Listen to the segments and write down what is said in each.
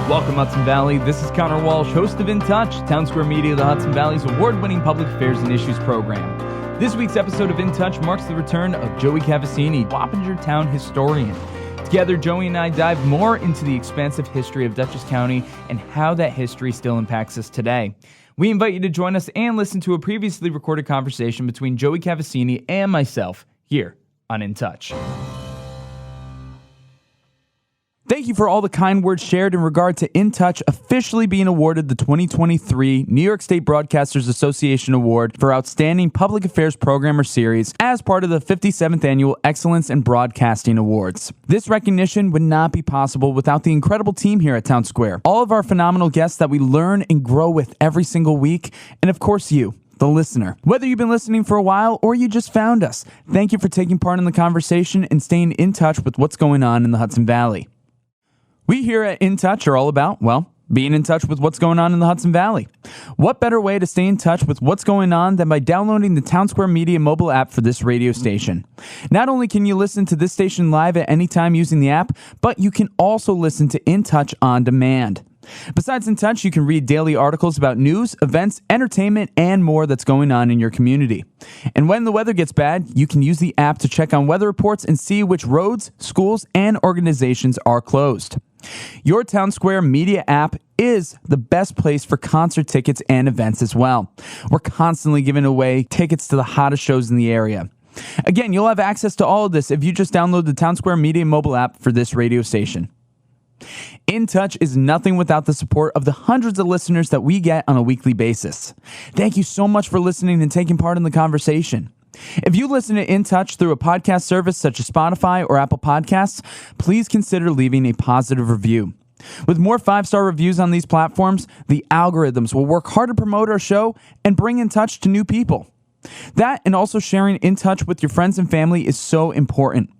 Welcome, Hudson Valley. This is Conor Walsh, host of In Touch, Townsquare Media, the Hudson Valley's award-winning public affairs and issues program. This week's episode of In Touch marks the return of Joey Cavaccini, Wappinger town historian. Together, Joey and I dive more into the expansive history of Dutchess County and how that history still impacts us today. We invite you to join us and listen to a previously recorded conversation between Joey Cavaccini and myself here on In Touch. Thank you for all the kind words shared in regard to In Touch officially being awarded the 2023 New York State Broadcasters Association Award for Outstanding Public Affairs Programmer Series as part of the 57th Annual Excellence in Broadcasting Awards. This recognition would not be possible without the incredible team here at Townsquare, all of our phenomenal guests that we learn and grow with every single week, and of course you, the listener. Whether you've been listening for a while or you just found us, thank you for taking part in the conversation and staying in touch with what's going on in the Hudson Valley. We here at In Touch are all about, well, being in touch with what's going on in the Hudson Valley. What better way to stay in touch with what's going on than by downloading the Townsquare Media mobile app for this radio station? Not only can you listen to this station live at any time using the app, but you can also listen to In Touch on demand. Besides In Touch, you can read daily articles about news, events, entertainment, and more that's going on in your community. And when the weather gets bad, you can use the app to check on weather reports and see which roads, schools, and organizations are closed. Your Townsquare Media app is the best place for concert tickets and events as well. We're constantly giving away tickets to the hottest shows in the area. Again, you'll have access to all of this if you just download the Townsquare Media mobile app for this radio station. In Touch is nothing without the support of the hundreds of listeners that we get on a weekly basis. Thank you so much for listening and taking part in the conversation. If you listen to In Touch through a podcast service such as Spotify or Apple Podcasts, please consider leaving a positive review. With more 5-star reviews on these platforms, the algorithms will work hard to promote our show and bring In Touch to new people. That and also sharing In Touch with your friends and family is so important.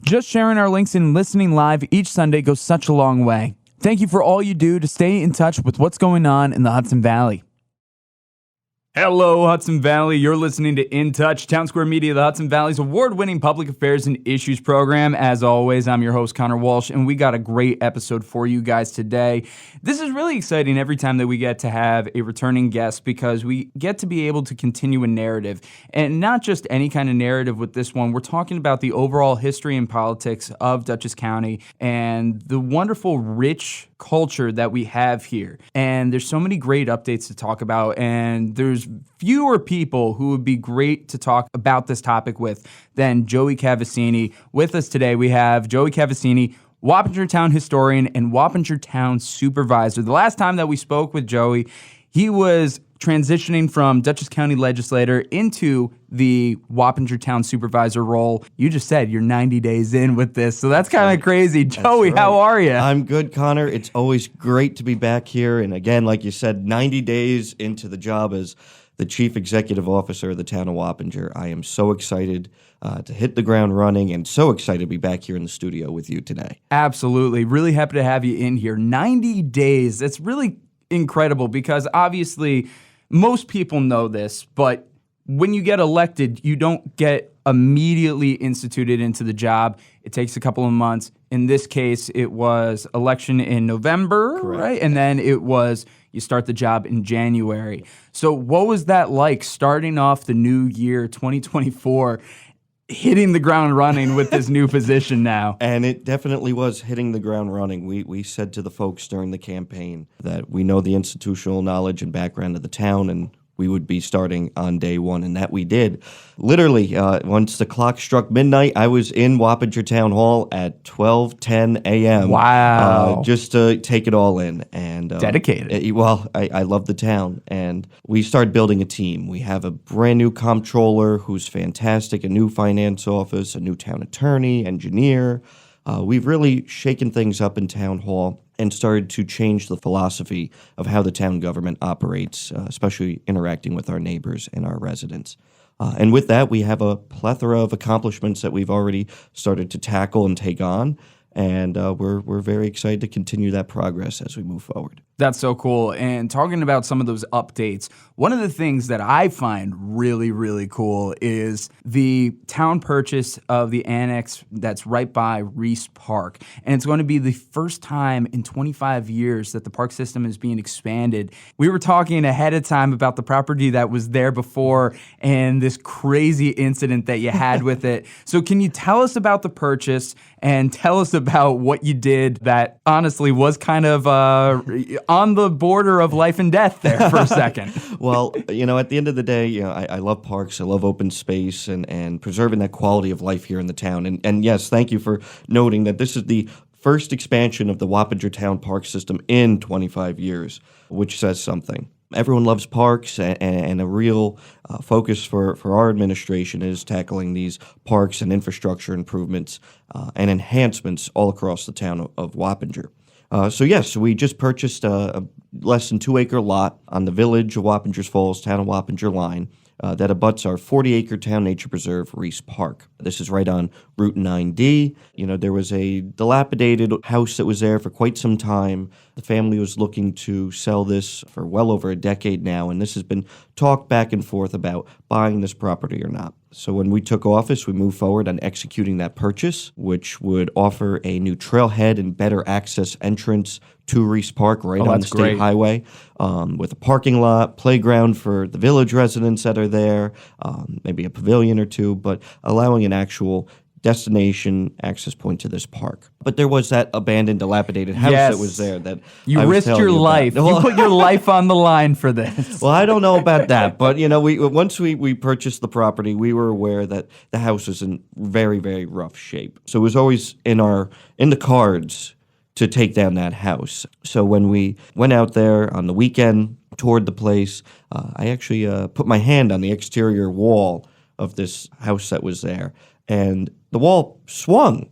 Just sharing our links and listening live each Sunday goes such a long way. Thank you for all you do to stay in touch with what's going on in the Hudson Valley. Hello, Hudson Valley. You're listening to In Touch, Townsquare Media, the Hudson Valley's award-winning public affairs and issues program. As always, I'm your host, Conor Walsh, and we got a great episode for you guys today. This is really exciting every time that we get to have a returning guest because we get to be able to continue a narrative, and not just any kind of narrative with this one. We're talking about the overall history and politics of Dutchess County and the wonderful, rich culture that we have here. And there's so many great updates to talk about, and there's fewer people who would be great to talk about this topic with than Joey Cavaccini. With us today, we have Joey Cavaccini, Wappinger town historian and Wappinger town supervisor. The last time that we spoke with Joey, he was transitioning from Dutchess County legislator into the Wappinger town supervisor role. You just said you're 90 days in with this, so that's kind of crazy. Joey, right. How are you? I'm good, Conor. It's always great to be back here. And again, like you said, 90 days into the job as the chief executive officer of the town of Wappinger. I am so excited to hit the ground running and so excited to be back here in the studio with you today. Absolutely. Really happy to have you in here. 90 days. That's really incredible because obviously most people know this, but when you get elected, you don't get immediately instituted into the job. It takes a couple of months. In this case, it was election in November, correct, right? And then it was you start the job in January. So what was that like starting off the new year, 2024, hitting the ground running with this new position now? And it definitely was hitting the ground running. We said to the folks during the campaign that we know the institutional knowledge and background of the town, and we would be starting on day one, and that we did. Literally, once the clock struck midnight, I was in Wappinger Town Hall at 12:10 a.m. Wow. Just to take it all in. And dedicated. I love the town, and we started building a team. We have a brand new comptroller who's fantastic, a new finance office, a new town attorney, engineer. We've really shaken things up in Town Hall and started to change the philosophy of how the town government operates, especially interacting with our neighbors and our residents. And with that, we have a plethora of accomplishments that we've already started to tackle and take on. And we're very excited to continue that progress as we move forward. That's so cool. And talking about some of those updates, one of the things that I find really, really cool is the town purchase of the annex that's right by Reese Park. And it's going to be the first time in 25 years that the park system is being expanded. We were talking ahead of time about the property that was there before and this crazy incident that you had with it. So can you tell us about the purchase and tell us about what you did that honestly was kind of on the border of life and death there for a second? Well, at the end of the day, I love parks. I love open space and preserving that quality of life here in the town. And yes, thank you for noting that this is the first expansion of the Wappinger Town Park System in 25 years, which says something. Everyone loves parks, and a real focus for our administration is tackling these parks and infrastructure improvements and enhancements all across the town of Wappinger. So yes, we just purchased a less than 2-acre lot on the village of Wappingers Falls, town of Wappinger line, that abuts our 40-acre town nature preserve, Reese Park. This is right on Route 9D. There was a dilapidated house that was there for quite some time. The family was looking to sell this for well over a decade now, and this has been talked back and forth about buying this property or not. So when we took office, we moved forward on executing that purchase, which would offer a new trailhead and better access entrance to Reese Park right on the state highway, with a parking lot, playground for the village residents that are there, maybe a pavilion or two, but allowing an actual destination access point to this park. But there was that abandoned, dilapidated house that was there that you risked your life. You put your life on the line for this. Well, I don't know about that, but once we purchased the property, we were aware that the house was in very, very rough shape. So it was always in the cards to take down that house. So when we went out there on the weekend, toured the place, I actually put my hand on the exterior wall of this house that was there, and the wall swung.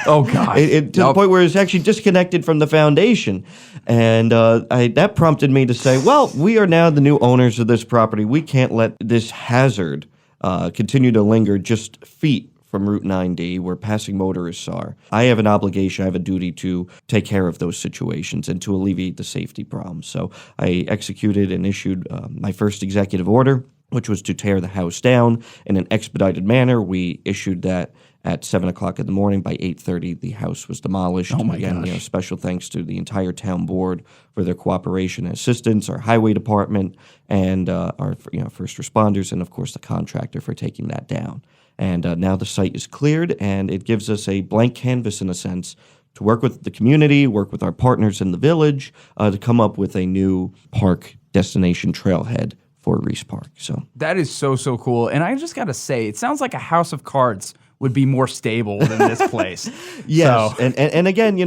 Oh, gosh. To the point where it's actually disconnected from the foundation. And that prompted me to say, well, we are now the new owners of this property. We can't let this hazard continue to linger just feet from Route 9D where passing motorists are. I have an obligation, I have a duty to take care of those situations and to alleviate the safety problems. So I executed and issued my first executive order, which was to tear the house down in an expedited manner. We issued that at 7 o'clock in the morning. By 8:30, the house was demolished. Oh my gosh. Special thanks to the entire town board for their cooperation and assistance, our highway department, and our first responders, and of course the contractor for taking that down. And now the site is cleared, and it gives us a blank canvas, in a sense, to work with the community, work with our partners in the village, to come up with a new park destination trailhead for Reese Park. So that is so cool. And I just got to say, it sounds like a house of cards would be more stable than this place. Yes, so. and again,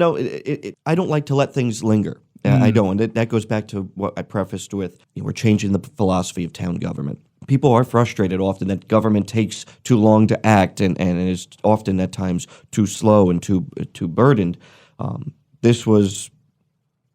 I don't like to let things linger. I don't. And that goes back to what I prefaced with, we're changing the philosophy of town government. People are frustrated often that government takes too long to act and is often at times too slow and too burdened. This was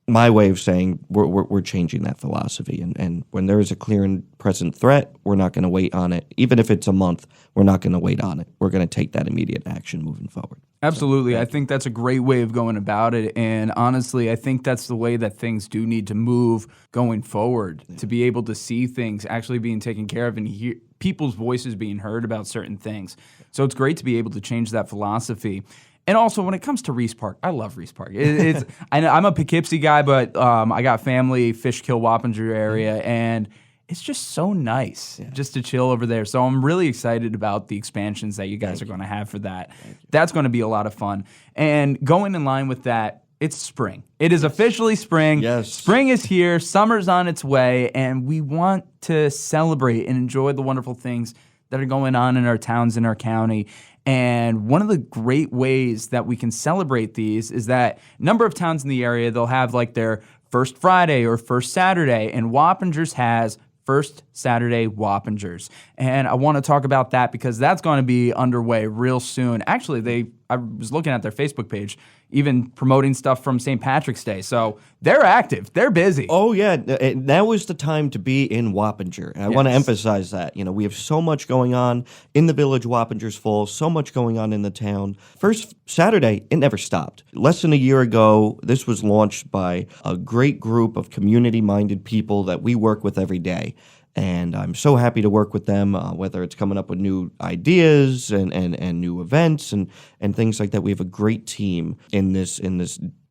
my way of saying we're changing that philosophy. And when there is a clear and present threat, we're not going to wait on it. Even if it's a month, we're not going to wait on it. We're going to take that immediate action moving forward. Absolutely. I think that's a great way of going about it. And honestly, I think that's the way that things do need to move going forward, to be able to see things actually being taken care of and hear people's voices being heard about certain things. So it's great to be able to change that philosophy. And also, when it comes to Reese Park, I love Reese Park. I'm a Poughkeepsie guy, but I got family, Fishkill, Wappinger area, and it's just so nice just to chill over there. So I'm really excited about the expansions that you guys are going to have for that. That's going to be a lot of fun. And going in line with that, it's spring. It is officially spring. Yes. Spring is here. Summer's on its way, and we want to celebrate and enjoy the wonderful things that are going on in our towns, in our county. And one of the great ways that we can celebrate these is that a number of towns in the area, they'll have like their First Friday or First Saturday, and Wappingers has First Saturday Wappingers. And I want to talk about that because that's going to be underway real soon. Actually, they I was looking at their Facebook page, even promoting stuff from St. Patrick's Day. So they're active. They're busy. Oh, yeah. Now is the time to be in Wappinger. And I want to emphasize that. We have so much going on in the village Wappingers Falls, so much going on in the town. First Saturday, it never stopped. Less than a year ago, this was launched by a great group of community-minded people that we work with every day. And I'm so happy to work with them, whether it's coming up with new ideas and new events and things like that. We have a great team in this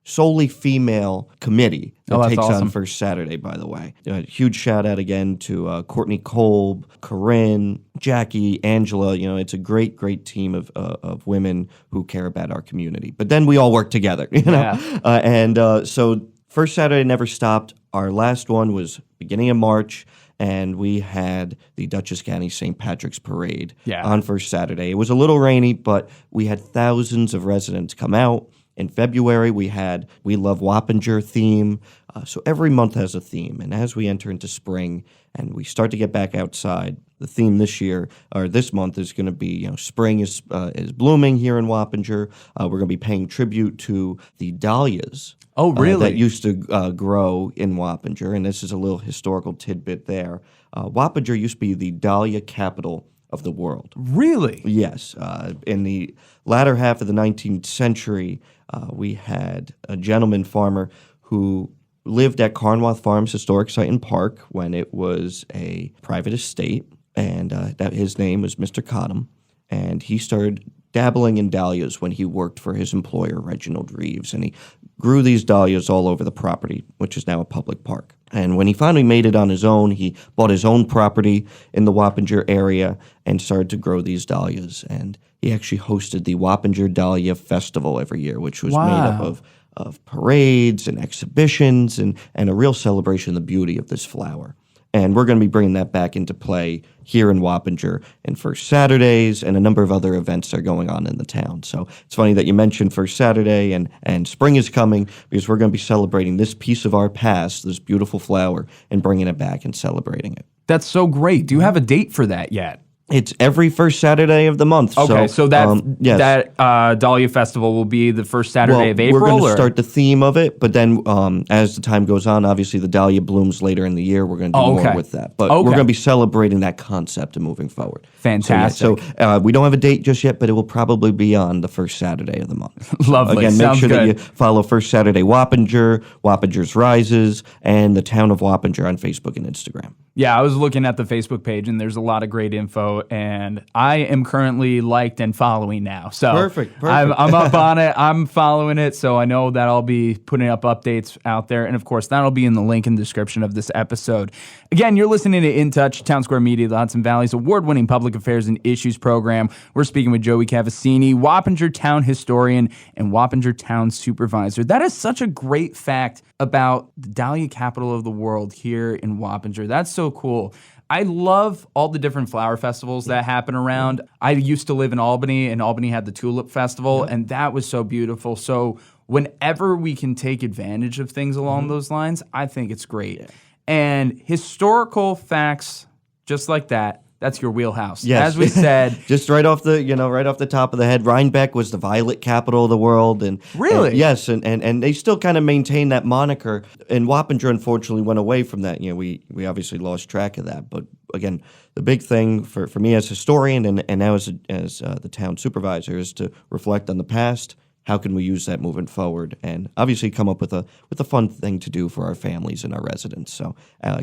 solely female committee that takes on First Saturday, by the way. Huge shout out again to Courtney Kolb, Corinne, Jackie, Angela. It's a great, great team of women who care about our community. But then we all work together, so First Saturday never stopped. Our last one was beginning of March. And we had the Dutchess County St. Patrick's Parade on First Saturday. It was a little rainy, but we had thousands of residents come out. In February, we had We Love Wappinger theme. So every month has a theme. And as we enter into spring and we start to get back outside, the theme this month is going to be, spring is blooming here in Wappinger. We're going to be paying tribute to the dahlias. Oh, really? That used to grow in Wappinger, and this is a little historical tidbit there. Wappinger used to be the Dahlia Capital of the world. Really? Yes. In the latter half of the 19th century, we had a gentleman farmer who lived at Carnwath Farms Historic Site and Park when it was a private estate, and that his name was Mr. Cottam, and he started dabbling in dahlias when he worked for his employer, Reginald Reeves, and he grew these dahlias all over the property, which is now a public park. And when he finally made it on his own, he bought his own property in the Wappinger area and started to grow these dahlias. And he actually hosted the Wappinger Dahlia Festival every year, which was made up of parades and exhibitions and a real celebration of the beauty of this flower. And we're going to be bringing that back into play here in Wappinger and First Saturdays and a number of other events that are going on in the town. So it's funny that you mentioned First Saturday and spring is coming because we're going to be celebrating this piece of our past, this beautiful flower, and bringing it back and celebrating it. That's so great. Do you have a date for that yet? It's every first Saturday of the month. Okay, so that Dahlia Festival will be the first Saturday of April? We're going to start the theme of it, but then as the time goes on, obviously the dahlia blooms later in the year. We're going to do more with that. But we're going to be celebrating that concept and moving forward. Fantastic. So we don't have a date just yet, but it will probably be on the first Saturday of the month. Lovely. Again, make Sounds sure good. that you follow First Saturday Wappinger, Wappinger's Rises, and the Town of Wappinger on Facebook and Instagram. Yeah, I was looking at the Facebook page, and there's a lot of great info, and I am currently liked and following now. So Perfect. I'm up on it. I'm following it, so I know that I'll be putting up updates out there, and of course, that'll be in the link in the description of this episode. Again, you're listening to In Touch, Townsquare Media, the Hudson Valley's award-winning public affairs and issues program. We're speaking with Joey Cavaccini, Wappinger Town historian and Wappinger Town supervisor. That is such a great fact about the Dahlia Capital of the world here in Wappinger. That's so cool. I love all the different flower festivals that happen around. I used to live in Albany, and Albany had the Tulip Festival, and that was so beautiful. So whenever we can take advantage of things along those lines, I think it's great. Yeah. And historical facts just like that, that's your wheelhouse. Yes. As we said. Just right off the top of the head, Rhinebeck was the violet capital of the world. Really? Yes, and they still kind of maintain that moniker. And Wappinger, unfortunately, went away from that. We obviously lost track of that. But again, the big thing for me as historian and now as the town supervisor is to reflect on the past. How can we use that moving forward, and obviously come up with a fun thing to do for our families and our residents. So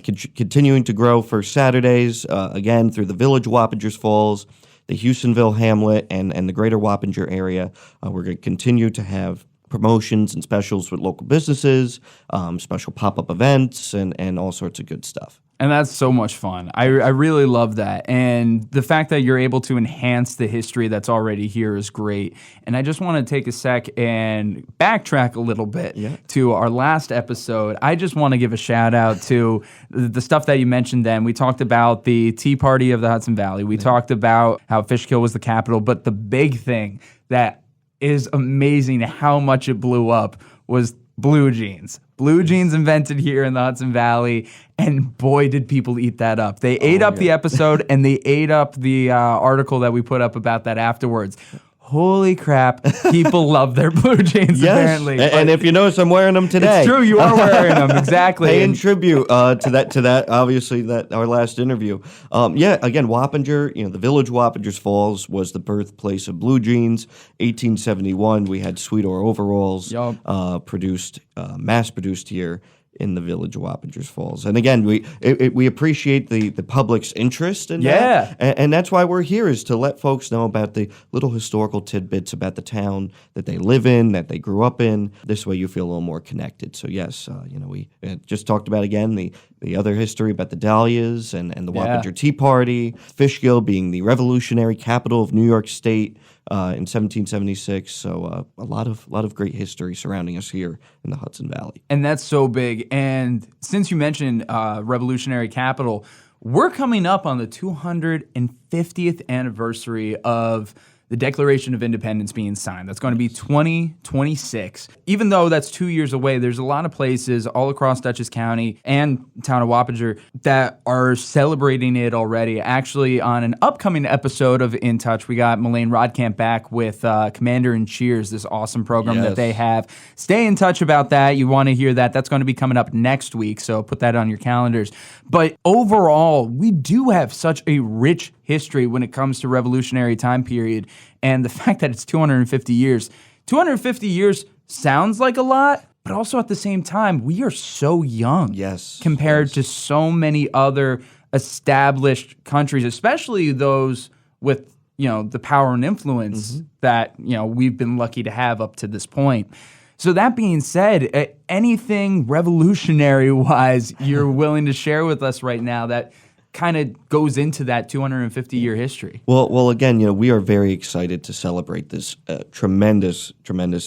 continuing to grow for Saturdays, again, through the Village Wappingers Falls, the Houstonville Hamlet, and the greater Wappinger area. We're going to continue to have promotions and specials with local businesses, special pop-up events, and all sorts of good stuff. And that's so much fun. I really love that. And the fact that you're able to enhance the history that's already here is great. And I just want to take a sec and backtrack a little bit to our last episode. I just want to give a shout out to the stuff that you mentioned then. We talked about the Tea Party of the Hudson Valley. We talked about how Fishkill was the capital. But the big thing that is amazing how much it blew up was blue jeans. Blue jeans invented here in the Hudson Valley, and boy, did people eat that up. They ate up the episode, and they ate up the article that we put up about that afterwards. Holy crap. People love their blue jeans, apparently. And if you notice, I'm wearing them today. It's true, you are wearing them, exactly. Paying tribute to that, obviously, that our last interview. Again, Wappinger, the village Wappingers Falls was the birthplace of blue jeans. 1871, we had Sweetor overalls mass-produced here in the village of Wappingers Falls. And again, we appreciate the public's interest in that. And that's why we're here, is to let folks know about the little historical tidbits about the town that they live in, that they grew up in. This way you feel a little more connected. So yes, we just talked about, again, the other history about the Dahlias and the Wappinger Tea Party, Fishkill being the revolutionary capital of New York State in 1776. So a lot of great history surrounding us here in the Hudson Valley. And that's so big. And since you mentioned revolutionary capital, we're coming up on the 250th anniversary of the Declaration of Independence being signed. That's going to be 2026. Even though that's 2 years away, there's a lot of places all across Dutchess County and town of Wappinger that are celebrating it already. Actually, on an upcoming episode of In Touch, we got Melaine Rodkamp back with Commander and Cheers, this awesome program that they have. Stay in touch about that. You want to hear that. That's going to be coming up next week, so put that on your calendars. But overall, we do have such a rich history when it comes to revolutionary time period, and the fact that it's 250 years. 250 years sounds like a lot, but also at the same time, we are so young compared to so many other established countries, especially those with, the power and influence that, we've been lucky to have up to this point. So that being said, anything revolutionary-wise you're willing to share with us right now that kind of goes into that 250-year history? Well, again, we are very excited to celebrate this tremendous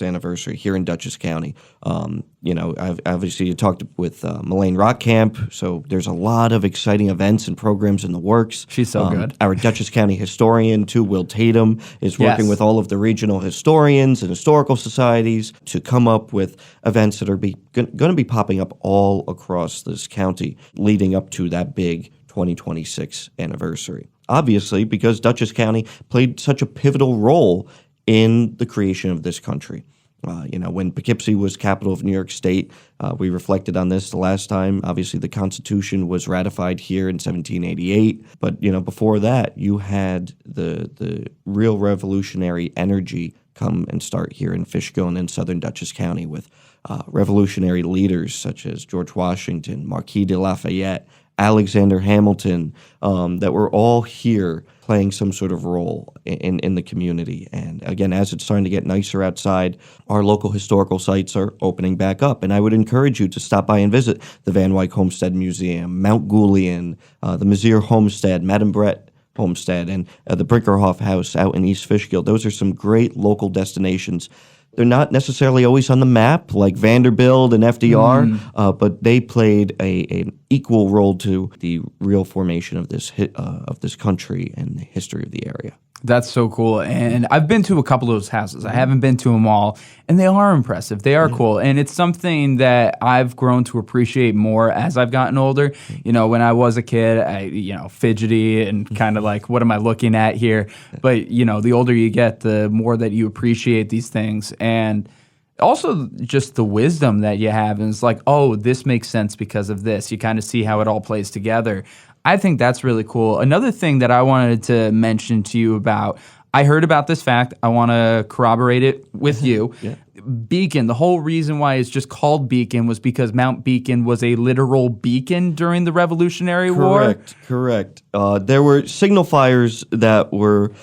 anniversary here in Dutchess County. Obviously you talked with Melaine Rodkamp, so there's a lot of exciting events and programs in the works. She's so good. Our Dutchess County historian, too, Will Tatum, is working with all of the regional historians and historical societies to come up with events that are going to be popping up all across this county leading up to that big 2026 anniversary. Obviously, because Dutchess County played such a pivotal role in the creation of this country. When Poughkeepsie was capital of New York State, we reflected on this the last time. Obviously, the Constitution was ratified here in 1788. But, before that, you had the real revolutionary energy come and start here in Fishkill and in southern Dutchess County with revolutionary leaders such as George Washington, Marquis de Lafayette, Alexander Hamilton, that were all here playing some sort of role in the community. And again, as it's starting to get nicer outside, our local historical sites are opening back up. And I would encourage you to stop by and visit the Van Wyck Homestead Museum, Mount Goulian, the Messier Homestead, Madame Brett Homestead, and the Brinkerhoff House out in East Fishkill. Those are some great local destinations. They're not necessarily always on the map like Vanderbilt and FDR, but they played an equal role to the real formation of this country and the history of the area. That's so cool. And I've been to a couple of those houses. I haven't been to them all, and they are impressive. They are cool. And it's something that I've grown to appreciate more as I've gotten older. When I was a kid, I, fidgety and kind of like, what am I looking at here? But, the older you get, the more that you appreciate these things. And also just the wisdom that you have. And it's like, oh, this makes sense because of this. You kind of see how it all plays together. I think that's really cool. Another thing that I wanted to mention to you about, I heard about this fact. I want to corroborate it with you. Beacon, the whole reason why it's just called Beacon was because Mount Beacon was a literal beacon during the Revolutionary War? Correct. There were signal fires that were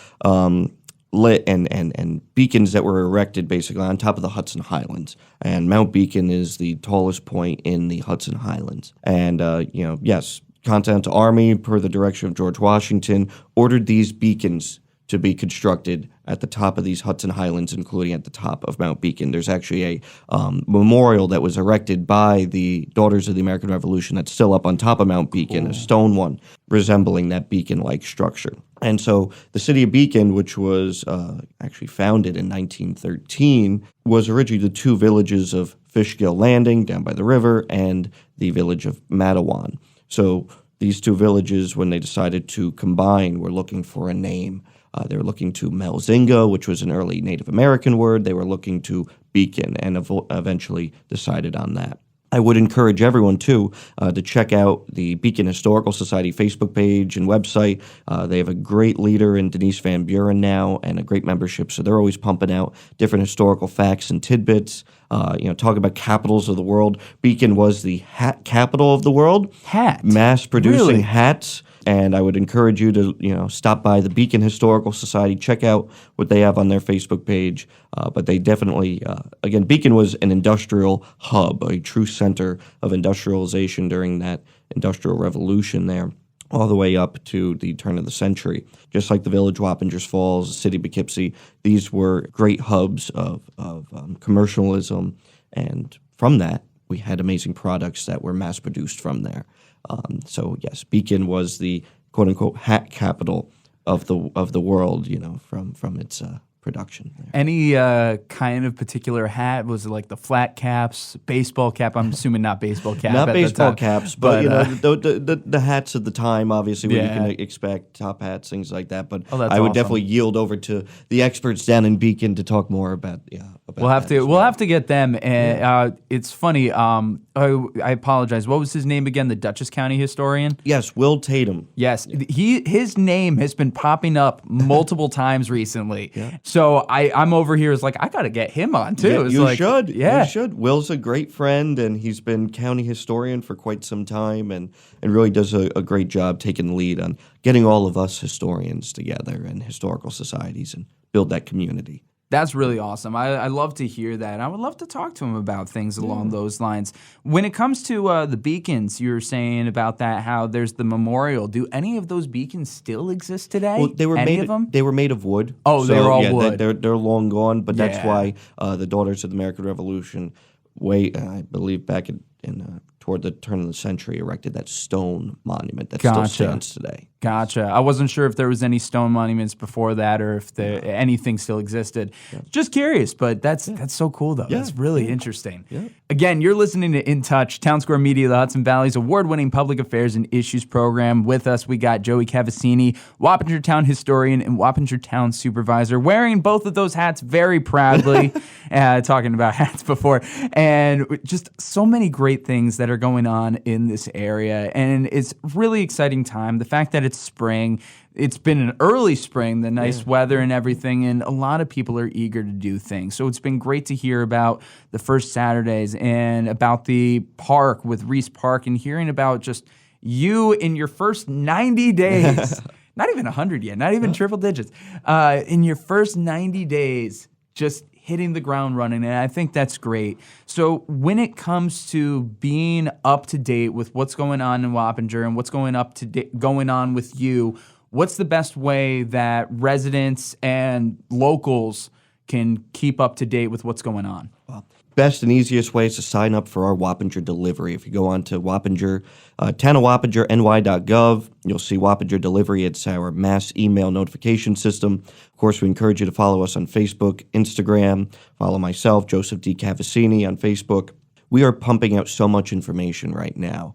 lit and beacons that were erected basically on top of the Hudson Highlands. And Mount Beacon is the tallest point in the Hudson Highlands. And, yes, Continental Army, per the direction of George Washington, ordered these beacons to be constructed at the top of these Hudson Highlands, including at the top of Mount Beacon. There's actually a memorial that was erected by the Daughters of the American Revolution that's still up on top of Mount Beacon, a stone one resembling that beacon-like structure. And so the city of Beacon, which was actually founded in 1913, was originally the two villages of Fishkill Landing down by the river and the village of Matawan. So these two villages, when they decided to combine, were looking for a name. They were looking to Melzinga, which was an early Native American word. They were looking to beacon and eventually decided on that. I would encourage everyone, too, to check out the Beacon Historical Society Facebook page and website. They have a great leader in Denise Van Buren now and a great membership, so they're always pumping out different historical facts and tidbits. Talk about capitals of the world. Beacon was the hat capital of the world. Mass-producing Really? hats. And I would encourage you to, stop by the Beacon Historical Society, check out what they have on their Facebook page. But they definitely, again, Beacon was an industrial hub, a true center of industrialization during that industrial revolution there, all the way up to the turn of the century. Just like the village Wappingers Falls, the city of Poughkeepsie, these were great hubs of commercialism. And from that, we had amazing products that were mass-produced from there. So yes, Beacon was the quote unquote hat capital of the world, from its production there. Any kind of particular hat? Was it like the flat caps, baseball cap? I'm assuming not baseball cap. Not at baseball the time. caps, but the hats of the time, obviously, what you can expect, top hats, things like that. But that's I would awesome. definitely yield over to the experts down in Beacon to talk more about We'll have that as to. well. We'll have to get them. And it's funny. I apologize. What was his name again? The Dutchess County historian. Yes, Will Tatum. Yes, his name has been popping up multiple times recently. Yeah. So I'm over here. It's like I got to get him on too. Yeah, It's you like, should. Yeah. You should. Will's a great friend, and he's been county historian for quite some time, and really does a great job taking the lead on getting all of us historians together and historical societies and build that community. That's really awesome. I love to hear that. I would love to talk to him about things along those lines. When it comes to the beacons, you were saying about that, how there's the memorial. Do any of those beacons still exist today? Well, they were any made of them? They were made of wood. Oh, they were all wood. They're long gone, but that's Yeah. why the Daughters of the American Revolution, I believe back in toward the turn of the century, erected that stone monument that still stands today. Gotcha. I wasn't sure if there was any stone monuments before that or if anything still existed. Just curious, but that's so cool, though. That's really interesting. Yeah. Again, you're listening to In Touch, Townsquare Media, the Hudson Valley's award-winning public affairs and issues program. With us, we got Joey Cavaccini, Wappinger Town historian and Wappinger Town supervisor, wearing both of those hats very proudly, talking about hats before, and just so many great things that are going on in this area. And it's really exciting time. The fact that it's spring, it's been an early spring, the nice weather and everything, and a lot of people are eager to do things. So it's been great to hear about the First Saturdays and about the park with Reese Park and hearing about just you in your first 90 days, not even 100 yet, not even triple digits, in your first 90 days, just hitting the ground running, and I think that's great. So when it comes to being up to date with what's going on in Wappinger and what's going on with you, what's the best way that residents and locals can keep up to date with what's going on? Best and easiest way is to sign up for our Wappinger delivery. If you go on to Wappinger, townofwappingerny.gov, you'll see Wappinger delivery. It's our mass email notification system. Of course, we encourage you to follow us on Facebook, Instagram, follow myself, Joseph D. Cavaccini on Facebook. We are pumping out so much information right now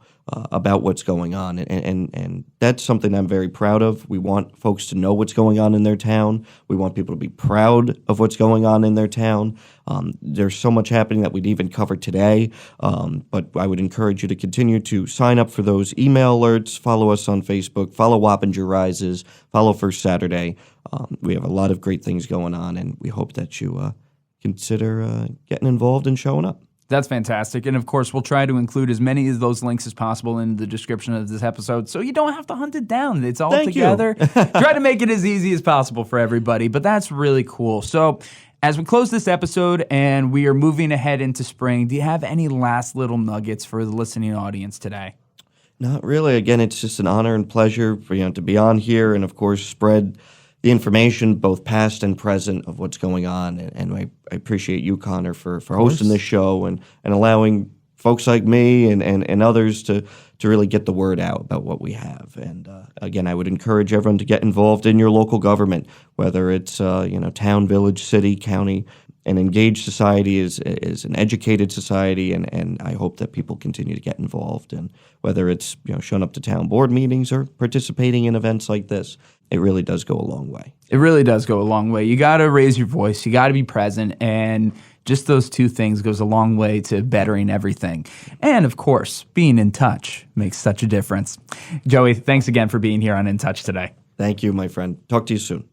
about what's going on, and that's something I'm very proud of. We want folks to know what's going on in their town. We want people to be proud of what's going on in their town. There's so much happening that we'd even cover today, but I would encourage you to continue to sign up for those email alerts, follow us on Facebook, follow Wappinger Rises, follow First Saturday. We have a lot of great things going on, and we hope that you consider getting involved and showing up. That's fantastic. And of course, we'll try to include as many of those links as possible in the description of this episode so you don't have to hunt it down. It's all together. Try to make it as easy as possible for everybody, but that's really cool. So as we close this episode and we are moving ahead into spring, do you have any last little nuggets for the listening audience today? Not really. Again, it's just an honor and pleasure for to be on here and, of course, spread the information, both past and present, of what's going on. And I appreciate you, Conor, for hosting this show and allowing folks like me and others to really get the word out about what we have. And again, I would encourage everyone to get involved in your local government, whether it's town, village, city, county. An engaged society is an educated society, and I hope that people continue to get involved. And whether it's showing up to town board meetings or participating in events like this, it really does go a long way. It really does go a long way. You got to raise your voice. You got to be present. And just those two things goes a long way to bettering everything. And, of course, being in touch makes such a difference. Joey, thanks again for being here on In Touch today. Thank you, my friend. Talk to you soon.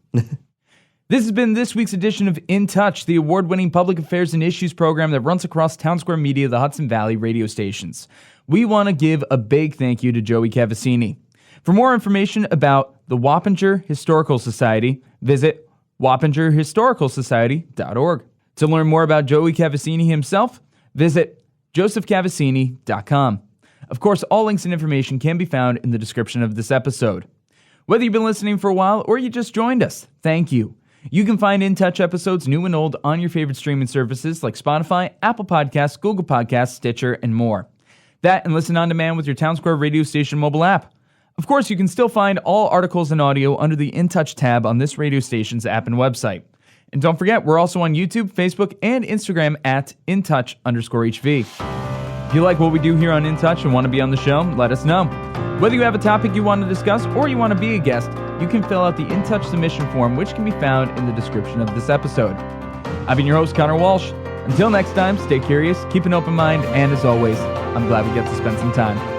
This has been this week's edition of In Touch, the award-winning public affairs and issues program that runs across Townsquare Media, the Hudson Valley radio stations. We want to give a big thank you to Joey Cavaccini. For more information about the Wappinger Historical Society, visit wappingerhistoricalsociety.org. To learn more about Joey Cavaccini himself, visit josephcavaccini.com. Of course, all links and information can be found in the description of this episode. Whether you've been listening for a while or you just joined us, thank you. You can find In Touch episodes new and old on your favorite streaming services like Spotify, Apple Podcasts, Google Podcasts, Stitcher, and more. That and listen on demand with your Townsquare radio station mobile app. Of course, you can still find all articles and audio under the In Touch tab on this radio station's app and website. And don't forget, we're also on YouTube, Facebook, and Instagram at InTouch_HV. If you like what we do here on In Touch and want to be on the show, let us know. Whether you have a topic you want to discuss or you want to be a guest, you can fill out the In Touch submission form, which can be found in the description of this episode. I've been your host, Conor Walsh. Until next time, stay curious, keep an open mind, and as always, I'm glad we get to spend some time.